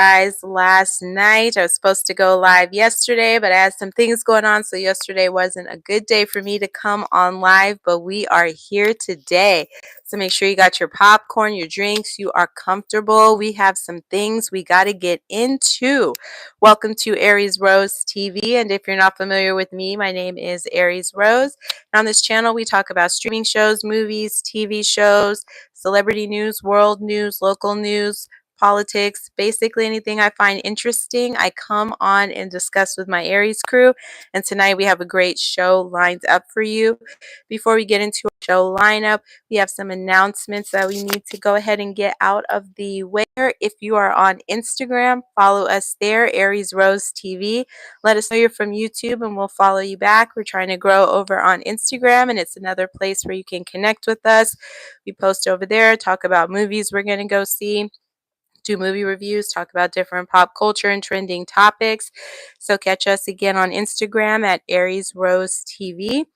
guys last night. I was supposed to go live yesterday, but I had some things going on, so yesterday wasn't a good day for me to come on live, but we are here today. So make sure you got your popcorn, your drinks, you are comfortable. We have some things we got to get into. Welcome to Aries Rose TV, and if you're not familiar with me, my name is Aries Rose. And on this channel, we talk about streaming shows, movies, TV shows, celebrity news, world news, local news, politics, basically anything I find interesting, I come on and discuss with my Aries crew. And tonight we have a great show lined up for you. Before we get into our show lineup, we have some announcements that we need to go ahead and get out of the way. If you are on Instagram, follow us there, Aries Rose TV. Let us know you're from YouTube and we'll follow you back. We're trying to grow over on Instagram, and it's another place where you can connect with us. We post over there, talk about movies we're going to go see, do movie reviews, talk about different pop culture and trending topics. So catch us again on Instagram at Aries Rose TV.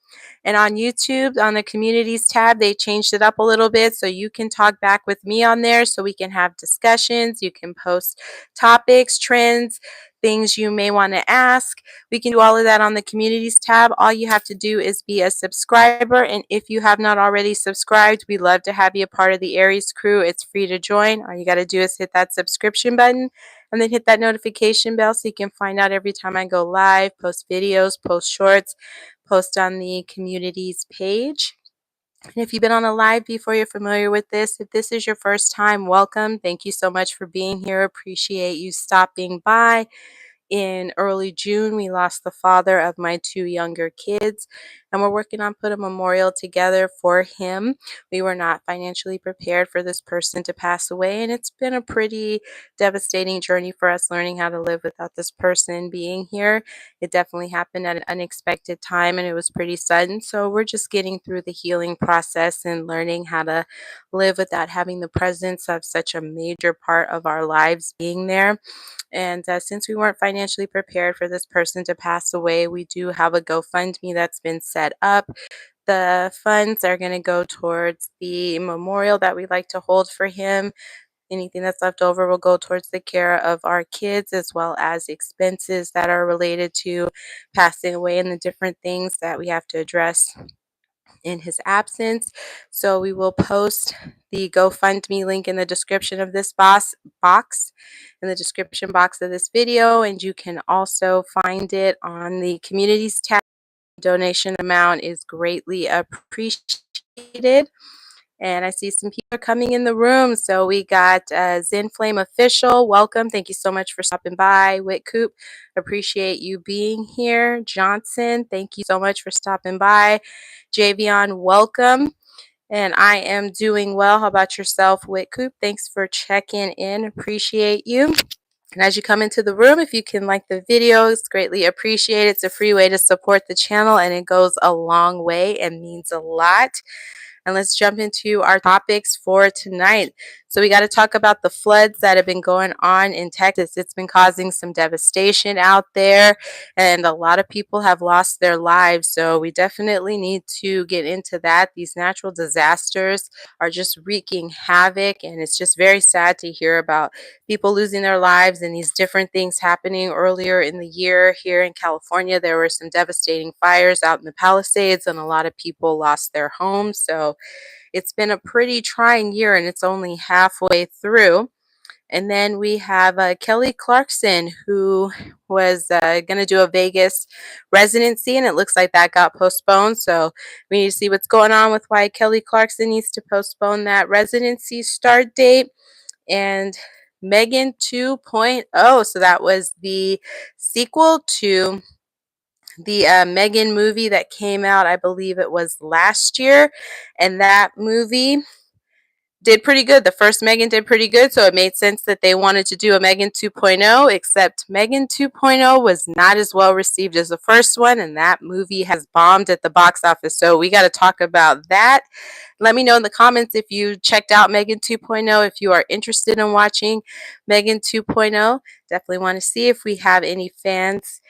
And on YouTube, on the communities tab, they changed it up a little bit, so you can talk back with me on there so we can have discussions. You can post topics, trends, things you may want to ask. We can do all of that on the communities tab. All you have to do is be a subscriber, and if you have not already subscribed, we love to have you a part of the Aries crew. It's free to join. All you got to do is hit that subscription button and then hit that notification bell so you can find out every time I go live, post videos, post shorts, post on the communities page. And if you've been on a live before, you're familiar with this. If this is your first time, welcome. Thank you so much for being here. Appreciate you stopping by. In early June, we lost the father of my two younger kids, and we're working on putting a memorial together for him. We were not financially prepared for this person to pass away, and it's been a pretty devastating journey for us learning how to live without this person being here. It definitely happened at an unexpected time, and it was pretty sudden, so we're just getting through the healing process and learning how to live without having the presence of such a major part of our lives being there. And since we weren't financially prepared for this person to pass away, we do have a GoFundMe that's been set up. The funds are going to go towards the memorial that we like to hold for him. Anything that's left over will go towards the care of our kids, as well as expenses that are related to passing away and the different things that we have to address in his absence. So we will post the GoFundMe link in the description of this box, in the description box of this video, and you can also find it on the communities tab. Donation amount is greatly appreciated. And I see some people are coming in the room. So we got Zen Flame Official. Welcome. Thank you so much for stopping by. Whit Coop, appreciate you being here. Johnson, thank you so much for stopping by. Javion, welcome. And I am doing well. How about yourself, Whit Coop? Thanks for checking in. Appreciate you. And as you come into the room, if you can like the video, it's greatly appreciated. It's a free way to support the channel, and it goes a long way and means a lot. And let's jump into our topics for tonight. So we got to talk about the floods that have been going on in Texas. It's been causing some devastation out there, and a lot of people have lost their lives. So we definitely need to get into that. These natural disasters are just wreaking havoc, and it's just very sad to hear about people losing their lives and these different things happening. Earlier in the year here in California, there were some devastating fires out in the Palisades, and a lot of people lost their homes. So it's been a pretty trying year, and it's only halfway through. And then we have Kelly Clarkson, who was going to do a Vegas residency, and it looks like that got postponed. So we need to see what's going on with why Kelly Clarkson needs to postpone that residency start date. And Megan 2.0, so that was the sequel to the Megan movie that came out, I believe it was last year, and that movie did pretty good. The first Megan did pretty good, so it made sense that they wanted to do a Megan 2.0, except Megan 2.0 was not as well received as the first one, and that movie has bombed at the box office. So we got to talk about that. Let me know in the comments if you checked out Megan 2.0, if you are interested in watching Megan 2.0. Definitely want to see if we have any fans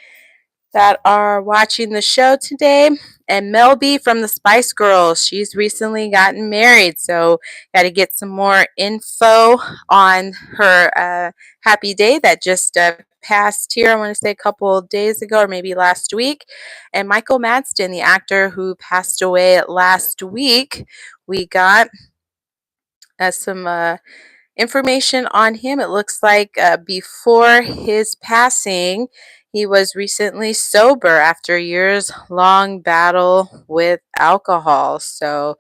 that are watching the show today. And Mel B from the Spice Girls, she's recently gotten married, so got to get some more info on her happy day that just passed here. I want to say a couple of days ago, or maybe last week. And Michael Madsen, the actor who passed away last week, we got some information on him. It looks like before his passing, he was recently sober after a years long battle with alcohol. So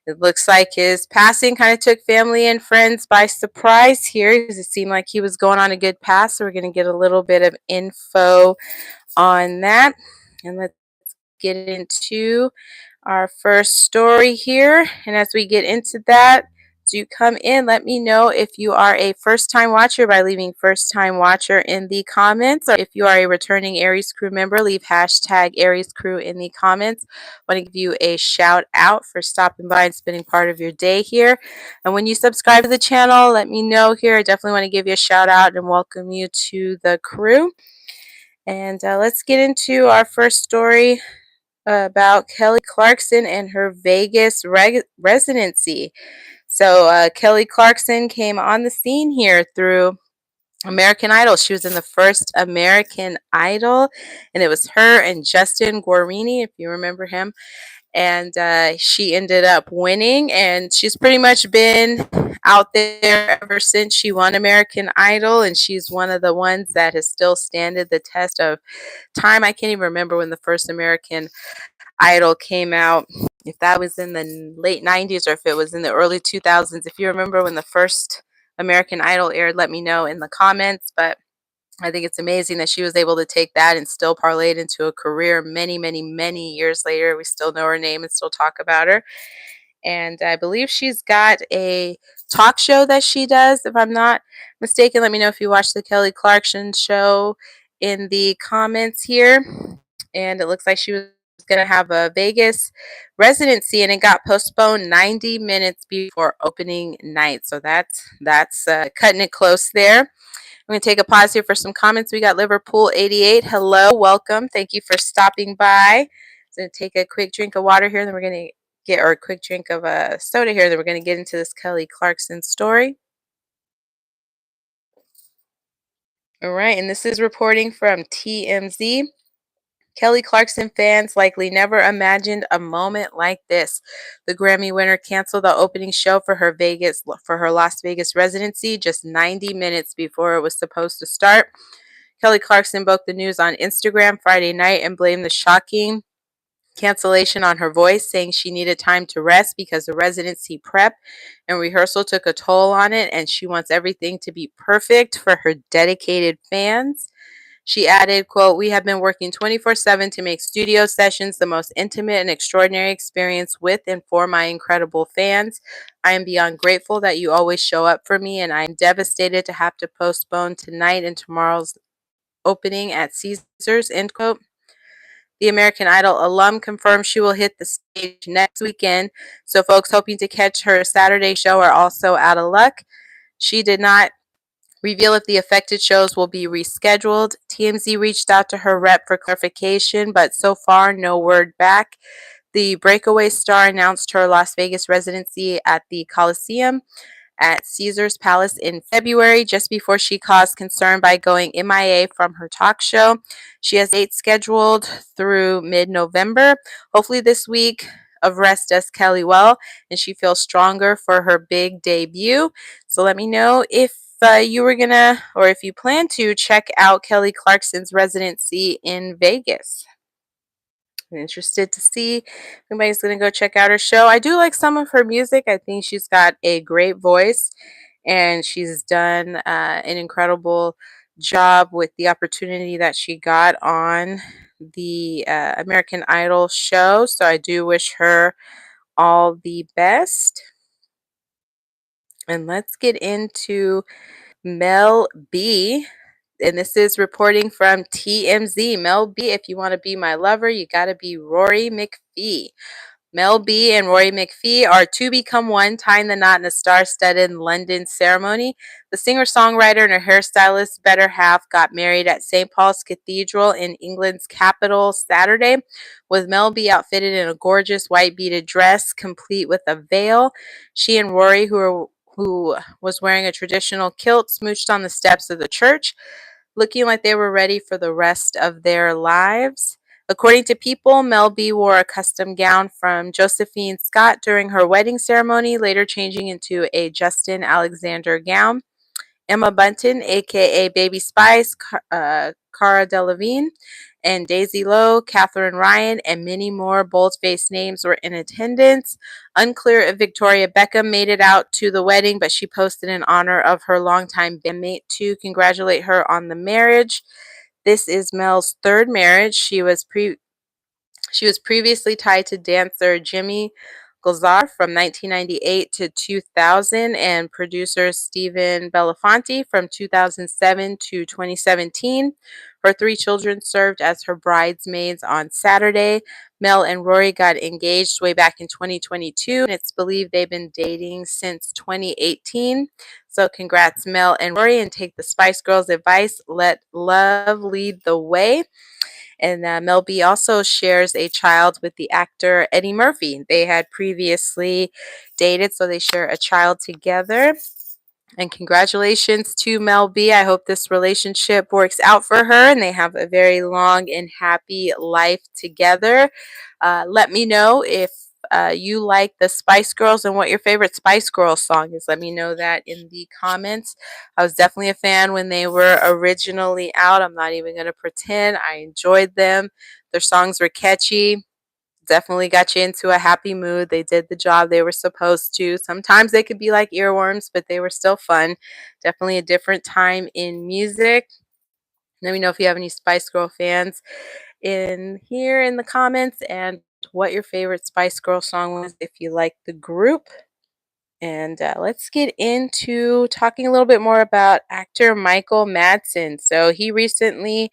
it looks like his passing kind of took family and friends by surprise here because it seemed like he was going on a good path. So we're going to get a little bit of info on that. And let's get into our first story here. And as we get into that, do come in. Let me know if you are a first time watcher by leaving first time watcher in the comments. Or if you are a returning Aries Crew member, leave hashtag Aries Crew in the comments. I want to give you a shout out for stopping by and spending part of your day here. And when you subscribe to the channel, let me know here. I definitely want to give you a shout out and welcome you to the crew. And let's get into our first story about Kelly Clarkson and her Vegas residency. So Kelly Clarkson came on the scene here through American Idol. She was in the first American Idol, and it was her and Justin Guarini, if you remember him. And she ended up winning, and she's pretty much been out there ever since she won American Idol, and she's one of the ones that has still standed the test of time. I can't even remember when the first American Idol came out, if that was in the late 90s or if it was in the early 2000s. If you remember when the first American Idol aired, let me know in the comments. But I think it's amazing that she was able to take that and still parlay it into a career many, many, many years later. We still know her name and still talk about her. And I believe she's got a talk show that she does, if I'm not mistaken. Let me know if you watch the Kelly Clarkson show in the comments here. And it looks like she was going to have a Vegas residency, and it got postponed 90 minutes before opening night. So that's cutting it close there. I'm going to take a pause here for some comments. We got Liverpool 88. Hello, welcome. Thank you for stopping by. I'm going to take a quick drink of water here, and then we're going to get, or a quick drink of a soda here. Then we're going to get into this Kelly Clarkson story. All right, and this is reporting from TMZ. Kelly Clarkson fans likely never imagined a moment like this. The Grammy winner canceled the opening show for her Las Vegas residency just 90 minutes before it was supposed to start. Kelly Clarkson broke the news on Instagram Friday night and blamed the shocking cancellation on her voice, saying she needed time to rest because the residency prep and rehearsal took a toll on it, and she wants everything to be perfect for her dedicated fans. She added, quote, "We have been working 24/7 to make studio sessions the most intimate and extraordinary experience with and for my incredible fans. I am beyond grateful that you always show up for me, and I am devastated to have to postpone tonight and tomorrow's opening at Caesars," end quote. The American Idol alum confirmed she will hit the stage next weekend, so folks hoping to catch her Saturday show are also out of luck. She did not reveal if the affected shows will be rescheduled. TMZ reached out to her rep for clarification, but so far, no word back. The breakaway star announced her Las Vegas residency at the Coliseum at Caesars Palace in February, just before she caused concern by going MIA from her talk show. She has dates scheduled through mid-November. Hopefully this week of rest does Kelly well, and she feels stronger for her big debut. So let me know if you were gonna, or if you plan to, check out Kelly Clarkson's residency in Vegas. I'm interested to see if anybody's gonna go check out her show. I do like some of her music. I think she's got a great voice, and she's done an incredible job with the opportunity that she got on the American Idol show. So I do wish her all the best. And let's get into Mel B. And this is reporting from TMZ. Mel B, if you want to be my lover, you got to be Rory McPhee. Mel B and Rory McPhee are to become one, tying the knot in a star-studded London ceremony. The singer-songwriter and her hairstylist, better half, got married at St. Paul's Cathedral in England's capital Saturday, with Mel B outfitted in a gorgeous white beaded dress, complete with a veil. She and Rory, who was wearing a traditional kilt, smooched on the steps of the church, looking like they were ready for the rest of their lives. According to People, Mel B wore a custom gown from Josephine Scott during her wedding ceremony, later changing into a Justin Alexander gown. Emma Bunton, aka Baby Spice, Cara Delevingne, and Daisy Lowe, Catherine Ryan, and many more bold-faced names were in attendance. Unclear if Victoria Beckham made it out to the wedding, but she posted in honor of her longtime bandmate to congratulate her on the marriage. This is Mel's third marriage. She was previously tied to dancer Jimmy Gulzar from 1998 to 2000 and producer Stephen Belafonte from 2007 to 2017. Her three children served as her bridesmaids on Saturday. Mel and Rory got engaged way back in 2022, and it's believed they've been dating since 2018. So congrats, Mel and Rory, and take the Spice Girls advice. Let love lead the way. And Mel B also shares a child with the actor Eddie Murphy. They had previously dated, so they share a child together. And congratulations to Mel B. I hope this relationship works out for her and they have a very long and happy life together. Let me know if you like the Spice Girls and what your favorite Spice Girls song is. Let me know that in the comments. I was definitely a fan when they were originally out. I'm not even going to pretend. I enjoyed them. Their songs were catchy. Definitely got you into a happy mood. They did the job they were supposed to. Sometimes they could be like earworms, but they were still fun. Definitely a different time in music. Let me know if you have any Spice Girl fans in here in the comments and what your favorite Spice Girl song was if you like the group. And let's get into talking a little bit more about actor Michael Madsen. So he recently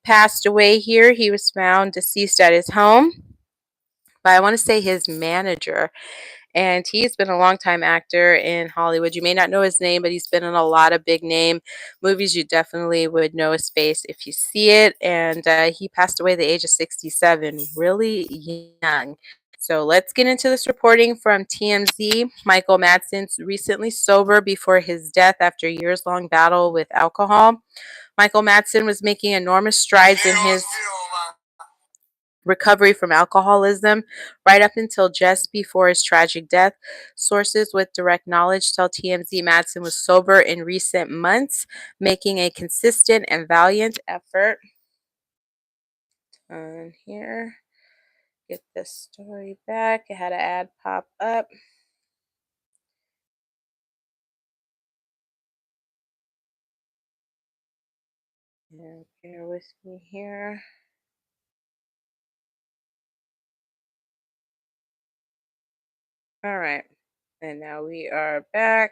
passed away here. He was found deceased at his home by, I want to say, his manager. And he's been a longtime actor in Hollywood. You may not know his name, but he's been in a lot of big name movies. You definitely would know his face if you see it. And he passed away at the age of 67, really young. So let's get into this reporting from TMZ. Michael Madsen's recently sober before his death after a years-long battle with alcohol. Michael Madsen was making enormous strides in his recovery from alcoholism right up until just before his tragic death. Sources with direct knowledge tell TMZ Madsen was sober in recent months, making a consistent and valiant effort. On here, get this story back. I had an ad pop up. And bear with me here. All right. And now we are back.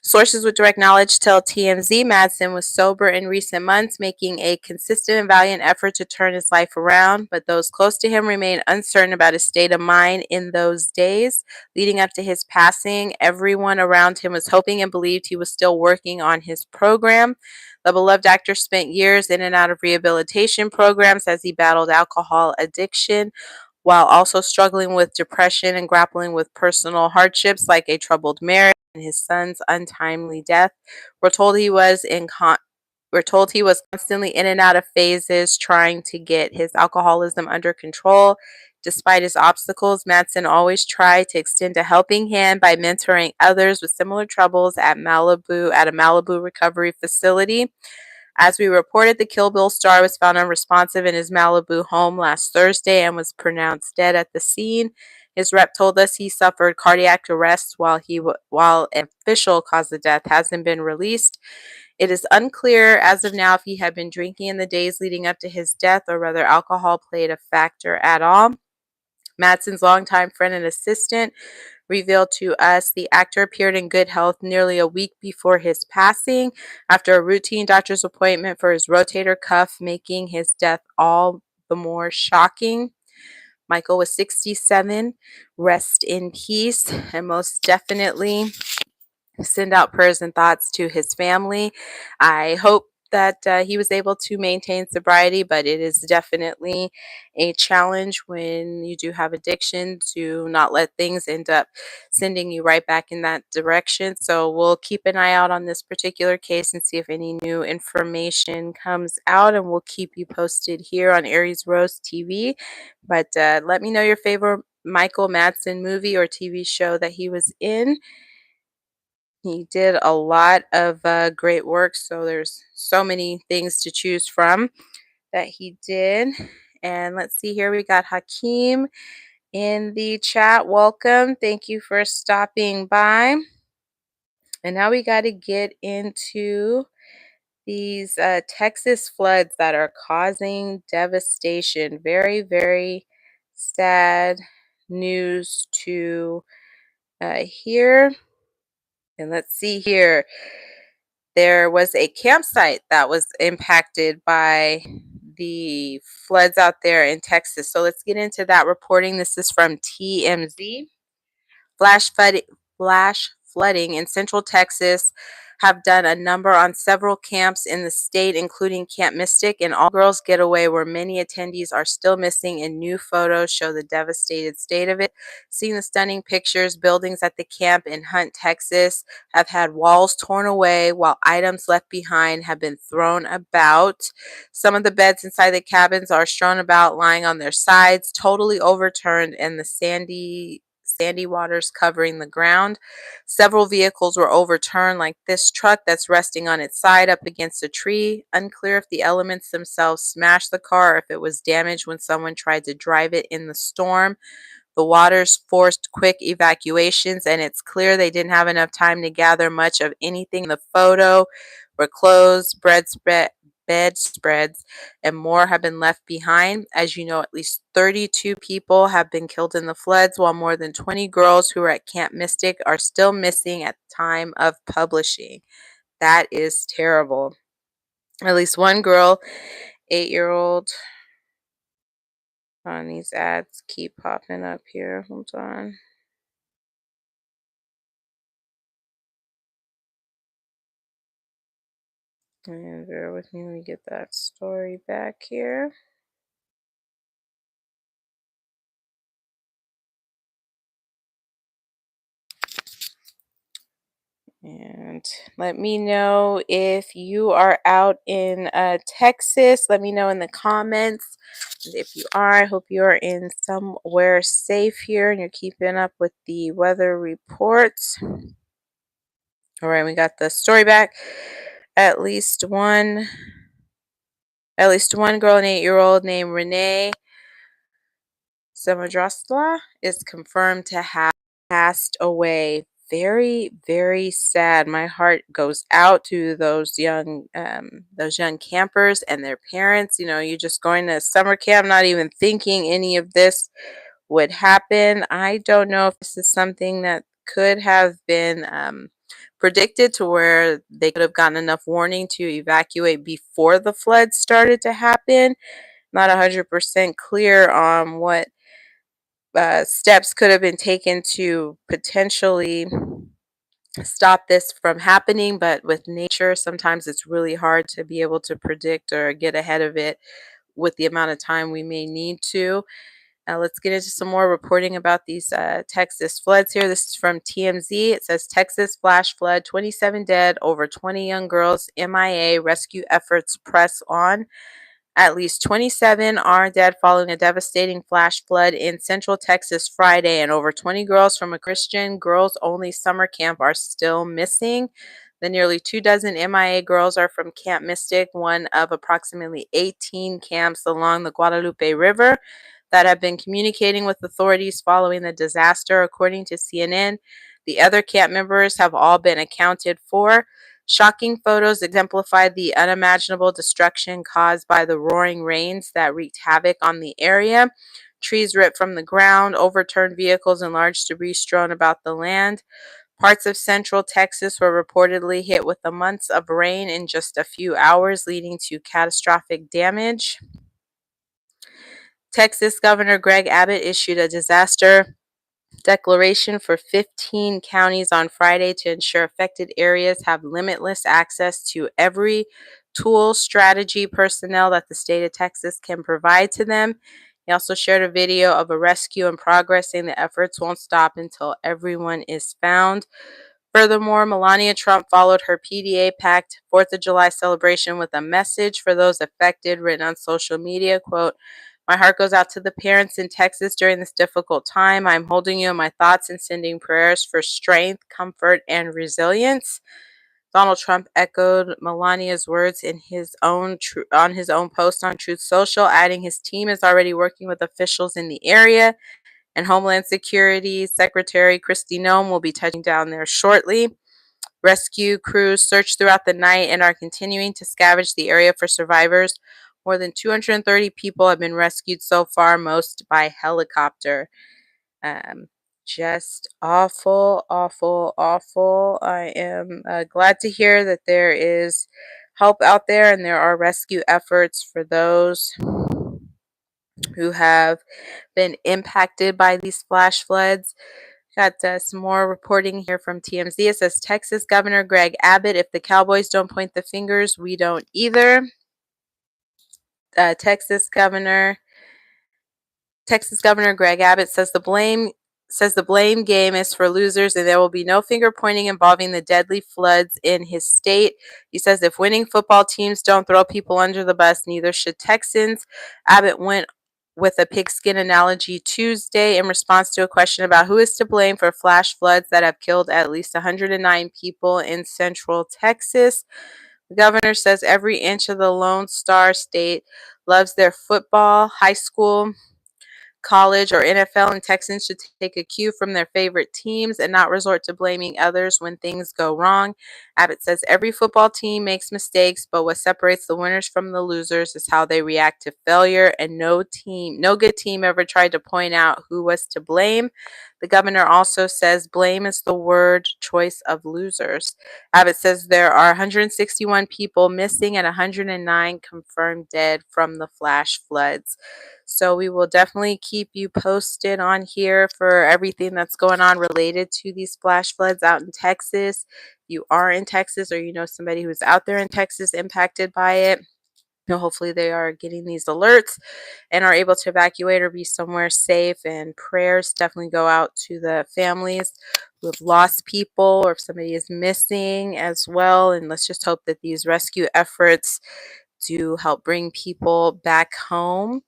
Sources with direct knowledge tell TMZ Madsen was sober in recent months, making a consistent and valiant effort to turn his life around, but those close to him remain uncertain about his state of mind in those days. Leading up to his passing, everyone around him was hoping and believed he was still working on his program. The beloved actor spent years in and out of rehabilitation programs as he battled alcohol addiction, while also struggling with depression and grappling with personal hardships like a troubled marriage and his son's untimely death. We're told he was in we're told he was constantly in and out of phases trying to get his alcoholism under control. Despite his obstacles, Madsen always tried to extend a helping hand by mentoring others with similar troubles at a Malibu recovery facility. As we reported, the Kill Bill star was found unresponsive in his Malibu home last Thursday and was pronounced dead at the scene. His rep told us he suffered cardiac arrest while an official cause of death hasn't been released. It is unclear as of now if he had been drinking in the days leading up to his death or whether alcohol played a factor at all. Madsen's longtime friend and assistant revealed to us the actor appeared in good health nearly a week before his passing after a routine doctor's appointment for his rotator cuff, making his death all the more shocking. Michael was 67. Rest in peace, and most definitely send out prayers and thoughts to his family. I hope that he was able to maintain sobriety, but it is definitely a challenge when you do have addiction to not let things end up sending you right back in that direction. So we'll keep an eye out on this particular case and see if any new information comes out, and we'll keep you posted here on Aries Rose TV. But let me know your favorite Michael Madsen movie or TV show that he was in. He did a lot of great work, so there's so many things to choose from that he did. And let's see here, we got Hakeem in the chat. Welcome. Thank you for stopping by. And now we got to get into these Texas floods that are causing devastation. Very, very sad news to hear. And let's see here. There was a campsite that was impacted by the floods out there in Texas. So let's get into that reporting. This is from TMZ. Flash, flood, flash flooding in central Texas have done a number on several camps in the state, including Camp Mystic and All Girls Getaway, where many attendees are still missing, and new photos show the devastated state of it. Seeing the stunning pictures, buildings at the camp in Hunt, Texas have had walls torn away while items left behind have been thrown about. Some of the beds inside the cabins are strewn about, lying on their sides, totally overturned, and the sandy waters covering the ground. Several vehicles were overturned, like this truck that's resting on its side up against a tree. Unclear if the elements themselves smashed the car or if it was damaged when someone tried to drive it in the storm. The waters forced quick evacuations, and it's clear they didn't have enough time to gather much of anything. In the photo were clothes, bedspreads, and more have been left behind. As you know, at least 32 people have been killed in the floods, while more than 20 girls who were at Camp Mystic are still missing at the time of publishing. That is terrible. At least one girl, 8-year-old. On these ads keep popping up here. Hold on. And bear with me, let me get that story back here. And let me know if you are out in Texas. Let me know in the comments. And if you are, I hope you are in somewhere safe here and you're keeping up with the weather reports. All right, we got the story back. At least one girl, an 8-year-old named Renee Samadrasla, is confirmed to have passed away. Very, very sad. My heart goes out to those young campers and their parents. You know, you're just going to summer camp, not even thinking any of this would happen. I don't know if this is something that could have been predicted, to where they could have gotten enough warning to evacuate before the floods started to happen. Not 100% clear on what steps could have been taken to potentially stop this from happening, but with nature, sometimes it's really hard to be able to predict or get ahead of it with the amount of time we may need to. Let's get into some more reporting about these Texas floods here. This is from TMZ. It says Texas flash flood, 27 dead, over 20 young girls MIA, rescue efforts press on. At least 27 are dead following a devastating flash flood in central Texas Friday, and over 20 girls from a Christian girls-only summer camp are still missing. The nearly 24 MIA girls are from Camp Mystic, one of approximately 18 camps along the Guadalupe River that have been communicating with authorities following the disaster, according to CNN. The other camp members have all been accounted for. Shocking photos exemplified the unimaginable destruction caused by the roaring rains that wreaked havoc on the area. Trees ripped from the ground, overturned vehicles, and large debris strewn about the land. Parts of central Texas were reportedly hit with the months of rain in just a few hours, leading to catastrophic damage. Texas Governor Greg Abbott issued a disaster declaration for 15 counties on Friday to ensure affected areas have limitless access to every tool, strategy, personnel that the state of Texas can provide to them. He also shared a video of a rescue in progress, saying the efforts won't stop until everyone is found. Furthermore, Melania Trump followed her PDA-packed 4th of July celebration with a message for those affected, written on social media, quote, "My heart goes out to the parents in Texas during this difficult time. I'm holding you in my thoughts and sending prayers for strength, comfort, and resilience." Donald Trump echoed Melania's words in on his own post on Truth Social, adding his team is already working with officials in the area, and Homeland Security Secretary Kristi Noem will be touching down there shortly. Rescue crews searched throughout the night and are continuing to scavenge the area for survivors. More than 230 people have been rescued so far, most by helicopter. Um, just awful, awful, awful. I am glad to hear that there is help out there and there are rescue efforts for those who have been impacted by these flash floods. Got some more reporting here from TMZ. It says Texas Governor Greg Abbott, if the Cowboys don't point the fingers, we don't either. Texas Governor Greg Abbott says the blame game is for losers and there will be no finger pointing involving the deadly floods in his state. He says if winning football teams don't throw people under the bus, neither should Texans. Abbott went with a pigskin analogy Tuesday in response to a question about who is to blame for flash floods that have killed at least 109 people in central Texas. The governor says every inch of the Lone Star State loves their football, high school, college, or NFL, and Texans should take a cue from their favorite teams and not resort to blaming others when things go wrong. Abbott says every football team makes mistakes, but what separates the winners from the losers is how they react to failure, and no good team ever tried to point out who was to blame. The governor also says blame is the word choice of losers. Abbott says there are 161 people missing and 109 confirmed dead from the flash floods. So we will definitely keep you posted on here for everything that's going on related to these flash floods out in Texas. If you are in Texas or you know somebody who's out there in Texas impacted by it, hopefully they are getting these alerts and are able to evacuate or be somewhere safe. And prayers definitely go out to the families who have lost people or if somebody is missing as well. And let's just hope that these rescue efforts do help bring people back home.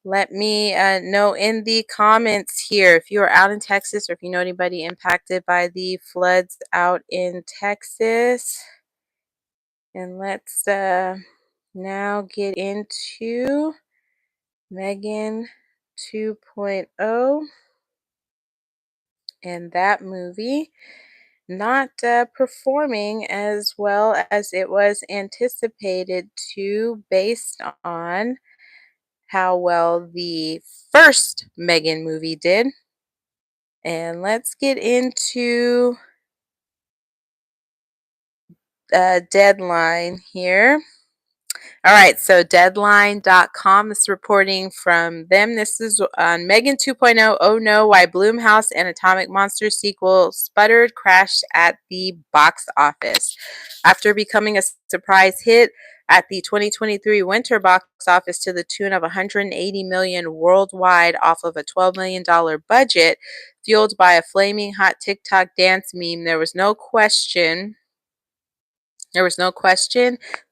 Let me know in the comments here if you are out in Texas or if you know anybody impacted by the floods out in Texas. And let's now get into Megan 2.0 and that movie not performing as well as it was anticipated to based on how well the first Megan movie did. And let's get into Deadline here. All right, so Deadline.com is reporting from them. This is on Megan 2.0. Oh no, why Blumhouse and Atomic Monster sequel sputtered, crashed at the box office. After becoming a surprise hit at the 2023 winter box office to the tune of $180 million worldwide off of a $12 million budget, fueled by a flaming hot TikTok dance meme, there was no question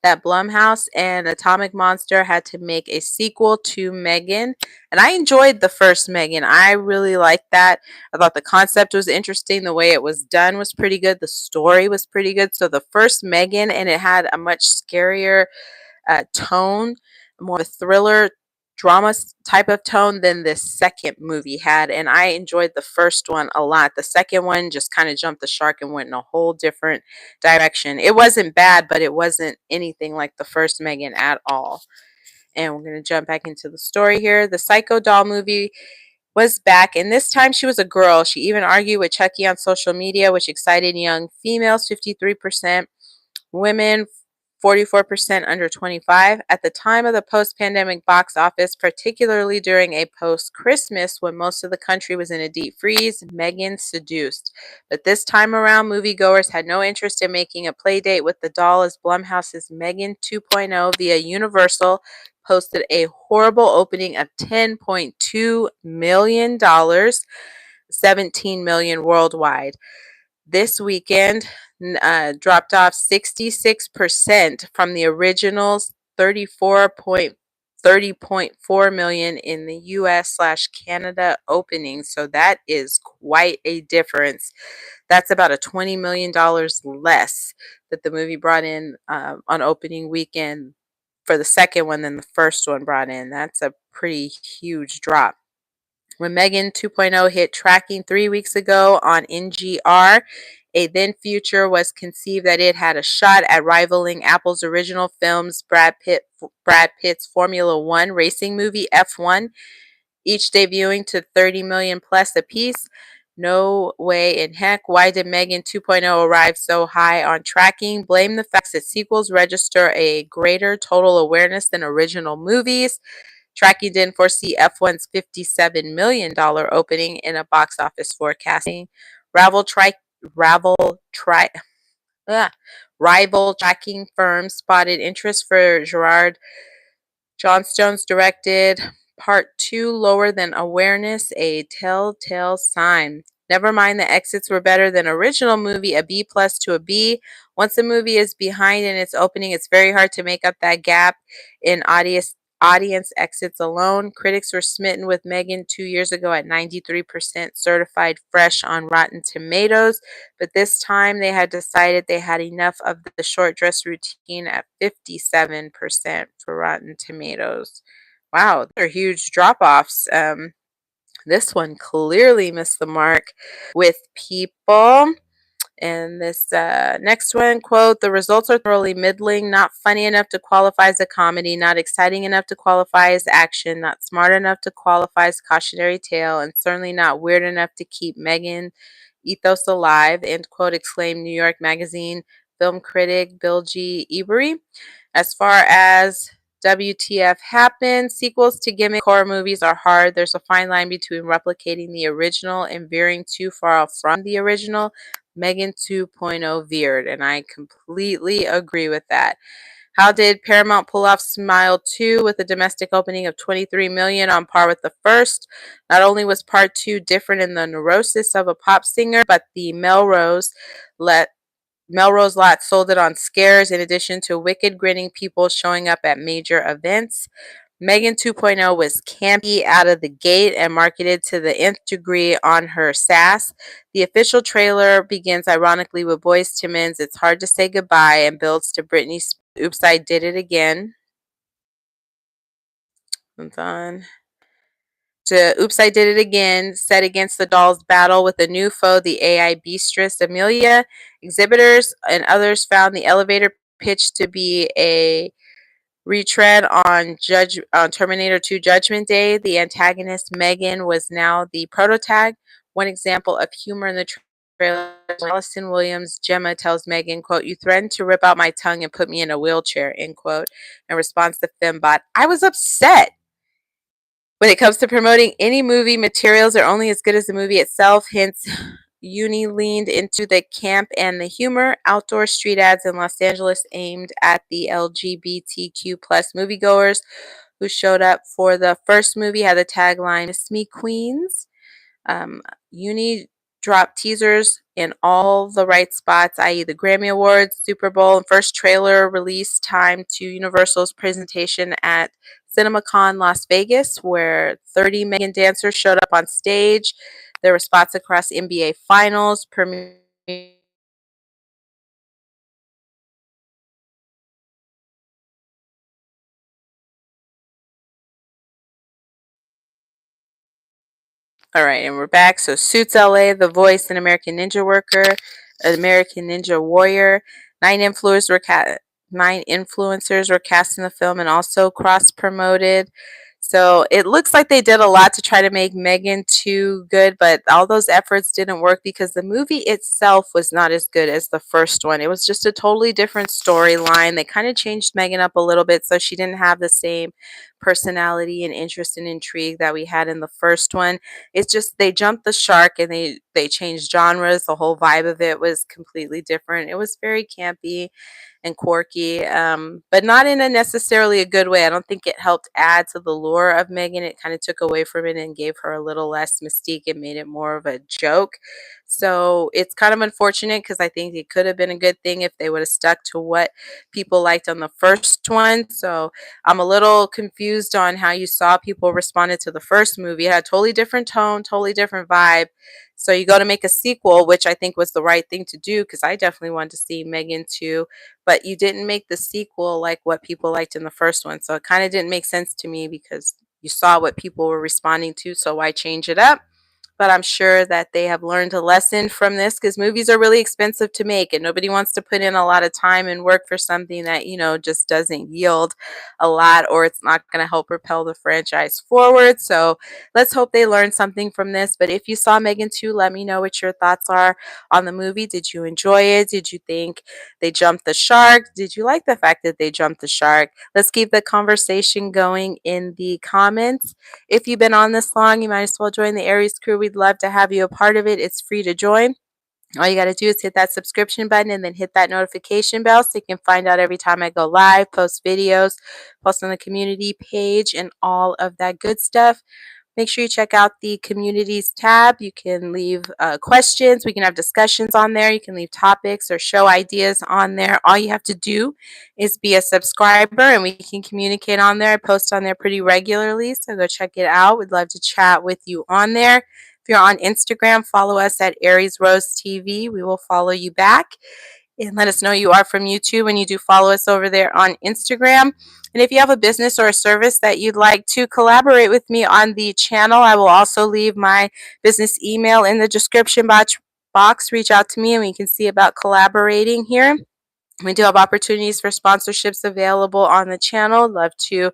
that Blumhouse and Atomic Monster had to make a sequel to Megan. And I enjoyed the first Megan. I really liked that. I thought the concept was interesting. The way it was done was pretty good. The story was pretty good. So the first Megan, and it had a much scarier tone, more of a thriller drama type of tone than this second movie had, and I enjoyed the first one a lot. The second one just kind of jumped the shark and went in a whole different direction. It wasn't bad, but it wasn't anything like the first Megan at all. And we're going to jump back into the story here. The Psycho Doll movie was back, and this time she was a girl. She even argued with Chucky on social media, which excited young females. 53% women, 44% under 25. At the time of the post-pandemic box office, particularly during a post-Christmas when most of the country was in a deep freeze, Megan seduced. But this time around, moviegoers had no interest in making a play date with the doll as Blumhouse's Megan 2.0 via Universal posted a horrible opening of $10.2 million, $17 million worldwide. This weekend dropped off 66% from the original's 30.4 million in the US/Canada opening. So that is quite a difference. That's about a $20 million less that the movie brought in on opening weekend for the second one than the first one brought in. That's a pretty huge drop. When Megan 2.0 hit tracking 3 weeks ago on NGR, a then future was conceived that it had a shot at rivaling Apple's original films Brad Pitt's Formula One racing movie F1, each debuting to 30 million plus apiece. No way in heck. Why did Megan 2.0 arrive so high on tracking? Blame the fact that sequels register a greater total awareness than original movies. Tracking didn't foresee F1's $57 million opening in a box office forecasting. Rival tracking firms spotted interest for Gerard Johnstone's directed Part 2 lower than awareness, a telltale sign. Never mind the exits were better than original movie, a B plus to a B. Once a movie is behind in its opening, it's very hard to make up that gap in audience exits alone. Critics were smitten with Megan 2 years ago at 93% certified fresh on Rotten Tomatoes, but this time they had decided they had enough of the short dress routine at 57% for Rotten Tomatoes. Wow, they're huge drop-offs. This one clearly missed the mark with people. And this next one, quote, the results are thoroughly middling, not funny enough to qualify as a comedy, not exciting enough to qualify as action, not smart enough to qualify as cautionary tale, and certainly not weird enough to keep Megan ethos alive, end quote, exclaimed New York Magazine film critic Bill G. Ebery. As far as WTF happened, sequels to gimmick horror movies are hard. There's a fine line between replicating the original and veering too far from the original. Megan 2.0 veered, and I completely agree with that. How did Paramount pull off Smile 2 with a domestic opening of 23 million on par with the first? Not only was part 2 different in the neurosis of a pop singer, but the Melrose lot sold it on scares in addition to wicked grinning people showing up at major events. Megan 2.0 was campy out of the gate and marketed to the nth degree on her sass. The official trailer begins ironically with Boyz II Men's It's Hard to Say Goodbye and builds to Britney's Oops, I Did It Again. Hold on. To Oops, I Did It Again, set against the doll's battle with a new foe, the AI beastress Amelia. Exhibitors and others found the elevator pitch to be a retread on Terminator 2 Judgment Day. The antagonist, Megan, was now the prototag. One example of humor in the trailer, Allison Williams' Gemma tells Megan, quote, you threatened to rip out my tongue and put me in a wheelchair, end quote. In response to Fembot, I was upset. When it comes to promoting any movie, materials are only as good as the movie itself. Hence, Uni leaned into the camp and the humor. Outdoor street ads in Los Angeles aimed at the LGBTQ plus moviegoers who showed up for the first movie had the tagline, Miss Me Queens. Uni dropped teasers in all the right spots, i.e. the Grammy Awards, Super Bowl, and first trailer release time to Universal's presentation at CinemaCon Las Vegas, where 30 Megan dancers showed up on stage. There were spots across NBA Finals, premiere. All right, and we're back. So Suits LA, The Voice, and American Ninja Warrior. 9 influencers were cast in the film and also cross-promoted. So it looks like they did a lot to try to make Megan 2 good, but all those efforts didn't work because the movie itself was not as good as the first one. It was just a totally different storyline. They kind of changed Megan up a little bit so she didn't have the same personality and interest and intrigue that we had in the first one. It's just they jumped the shark and they changed genres. The whole vibe of it was completely different. It was very campy and quirky, but not in a necessarily a good way. I don't think it helped add to the lure of Megan. It kind of took away from it and gave her a little less mystique and made it more of a joke. So it's kind of unfortunate because I think it could have been a good thing if they would have stuck to what people liked on the first one. So I'm a little confused on how you saw people responded to the first movie. It had a totally different tone, totally different vibe. So you go to make a sequel, which I think was the right thing to do because I definitely wanted to see Megan 2, but you didn't make the sequel like what people liked in the first one. So it kind of didn't make sense to me because you saw what people were responding to, so why change it up? But I'm sure that they have learned a lesson from this because movies are really expensive to make and nobody wants to put in a lot of time and work for something that, just doesn't yield a lot or it's not going to help propel the franchise forward. So let's hope they learned something from this. But if you saw Megan 2, let me know what your thoughts are on the movie. Did you enjoy it? Did you think they jumped the shark? Did you like the fact that they jumped the shark? Let's keep the conversation going in the comments. If you've been on this long, you might as well join the Aries crew. We'd love to have you a part of it. It's free to join. All you got to do is hit that subscription button and then hit that notification bell so you can find out every time I go live, post videos, post on the community page, and all of that good stuff. Make sure you check out the communities tab. You can leave questions. We can have discussions on there. You can leave topics or show ideas on there. All you have to do is be a subscriber and we can communicate on there. I post on there pretty regularly, so go check it out. We'd love to chat with you on there. If you're on Instagram, follow us at Aries Rose TV. We will follow you back and let us know you are from YouTube when you do follow us over there on Instagram. And if you have a business or a service that you'd like to collaborate with me on the channel, I will also leave my business email in the description box. Reach out to me and we can see about collaborating here. We do have opportunities for sponsorships available on the channel. Love to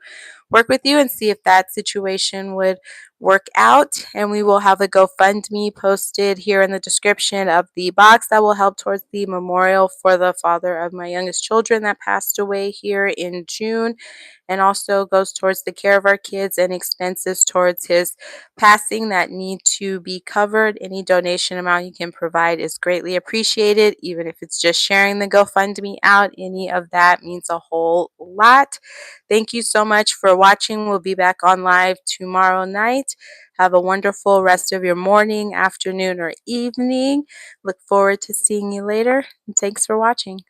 work with you and see if that situation would work out. And we will have a GoFundMe posted here in the description of the box that will help towards the memorial for the father of my youngest children that passed away here in June, and also goes towards the care of our kids and expenses towards his passing that need to be covered. Any donation amount you can provide is greatly appreciated, even if it's just sharing the GoFundMe out. Any of that means a whole lot. Thank you so much for watching. We'll be back on live tomorrow night. Have a wonderful rest of your morning, afternoon, or evening. Look forward to seeing you later. And thanks for watching.